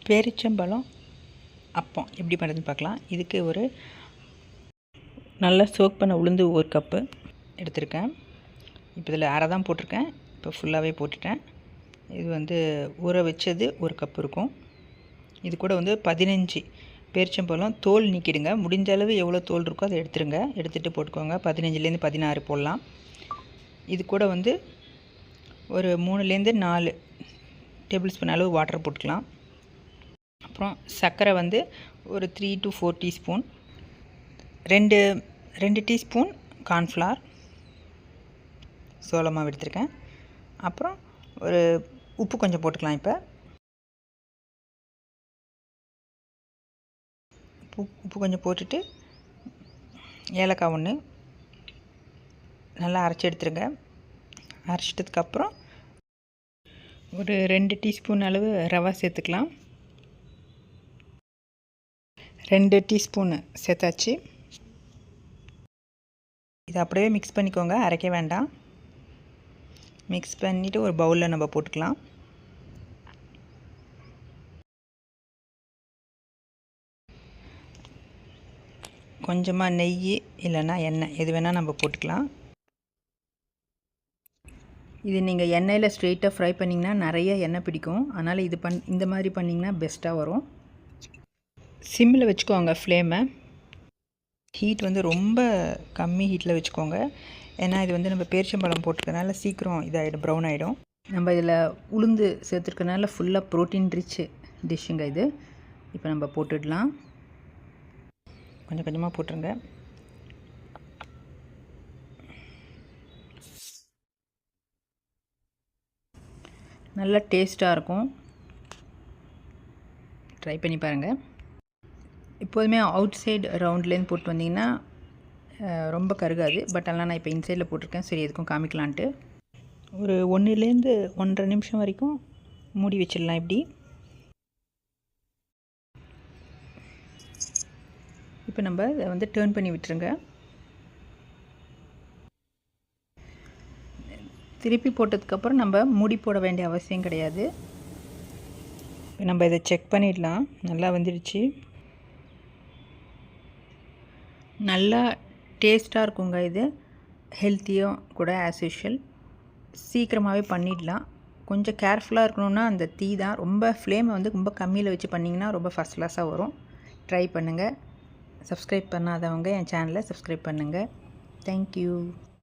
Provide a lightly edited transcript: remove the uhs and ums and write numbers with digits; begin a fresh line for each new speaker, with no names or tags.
பேரிச்சம்பழம் அப்பம் எப்படி பண்ணுறதுன்னு பார்க்கலாம். இதுக்கு ஒரு நல்லா சோக் பண்ண உளுந்து ஒரு கப்பு எடுத்திருக்கேன். இப்போ இதில் அரை தான் போட்டிருக்கேன். இப்போ ஃபுல்லாகவே போட்டுட்டேன். இது ஊற வச்சது ஒரு கப் இருக்கும். இது கூட 15 பேரிச்சம்பழம் தோல் நீக்கிடுங்க. முடிஞ்ச அளவு எவ்வளோ தோல் இருக்கோ அதை எடுத்துருங்க. எடுத்துகிட்டு போட்டுக்கோங்க. 15லேருந்து 16 போடலாம். இது கூட ஒரு 3லேருந்து 4 டேபிள் ஸ்பூன் அளவு வாட்டர் போட்டுக்கலாம். அப்புறம் சர்க்கரை ஒரு 3 to 4 டீஸ்பூன், 2 டீஸ்பூன் கார்ன்ஃப்ளவர் சோள மாவு எடுத்திருக்கேன். அப்புறம் ஒரு உப்பு கொஞ்சம் போட்டுக்கலாம். இப்போ உப்பு கொஞ்சம் போட்டுட்டு ஏலக்காய் 1 நல்லா அரைச்சி எடுத்துருங்க. அரைச்சிட்டதுக்கப்புறம் ஒரு 2 டீஸ்பூன் அளவு ரவை சேர்த்துக்கலாம். 2 டீஸ்பூன் சேர்த்தாச்சு. இதை அப்படியே மிக்ஸ் பண்ணிக்கோங்க, அரைக்க வேண்டாம். மிக்ஸ் பண்ணிவிட்டு ஒரு பவுலில் நம்ம போட்டுக்கலாம். கொஞ்சமாக நெய் இல்லைன்னா எண்ணெய் எது வேணால் நம்ம போட்டுக்கலாம். இது நீங்கள் எண்ணெயில் ஸ்ட்ரெயிட்டாக ஃப்ரை பண்ணிங்கன்னா நிறைய எண்ணெய் பிடிக்கும். அதனால் இந்த மாதிரி பண்ணிங்கன்னா பெஸ்ட்டாக வரும். சிம்மில் வச்சுக்கோங்க ஃப்ளேமை. ஹீட் ரொம்ப கம்மி ஹீட்டில் வச்சுக்கோங்க. ஏன்னா இது நம்ம பேரிச்சம்பழம் போட்டுக்கிறதுனால சீக்கிரம் இதாகிடும், ப்ரௌன் ஆகிடும். நம்ம இதில் உளுந்து சேர்த்துருக்கனால ஃபுல்லாக ப்ரோட்டீன் ரிச் டிஷ்ஷுங்க இது. இப்போ நம்ம போட்டுடலாம். கொஞ்சம் கொஞ்சமாக போட்டுருங்க. நல்லா டேஸ்ட்டாக இருக்கும். ட்ரை பண்ணி பாருங்கள். எப்போதுமே அவுட் சைடு ரவுண்ட்லேருந்து போட்டு வந்தீங்கன்னா ரொம்ப கருகாது. பட் அதெல்லாம் நான் இப்போ இன்சைடில் போட்டிருக்கேன். சரி, எதுக்கும் காமிக்கலான்ட்டு ஒரு 1லேருந்து 1.5 நிமிஷம் வரைக்கும் மூடி வச்சிடலாம். இப்படி இப்போ நம்ம இதை டர்ன் பண்ணி விட்டுருங்க. திருப்பி போட்டதுக்கப்புறம் நம்ம மூடி போட வேண்டிய அவசியம் கிடையாது. நம்ம இதை செக் பண்ணிடலாம். நல்லா வந்துடுச்சு. நல்லா டேஸ்ட்டாக இருக்குங்க. இது ஹெல்த்தியும் கூட. ஆஸ் யூஷுவல் சீக்கிரமாகவே பண்ணிடலாம். கொஞ்சம் கேர்ஃபுல்லாக இருக்கணும்னா அந்த தீ தான். ரொம்ப ஃப்ளேமை ரொம்ப கம்மியில் வச்சு பண்ணிங்கன்னா ரொம்ப ஃபஸ்ட் கிளாஸாக வரும். ட்ரை பண்ணுங்கள். சப்ஸ்கிரைப் பண்ணாதவங்க என் சேனலை சப்ஸ்கிரைப் பண்ணுங்கள். தேங்க்யூ.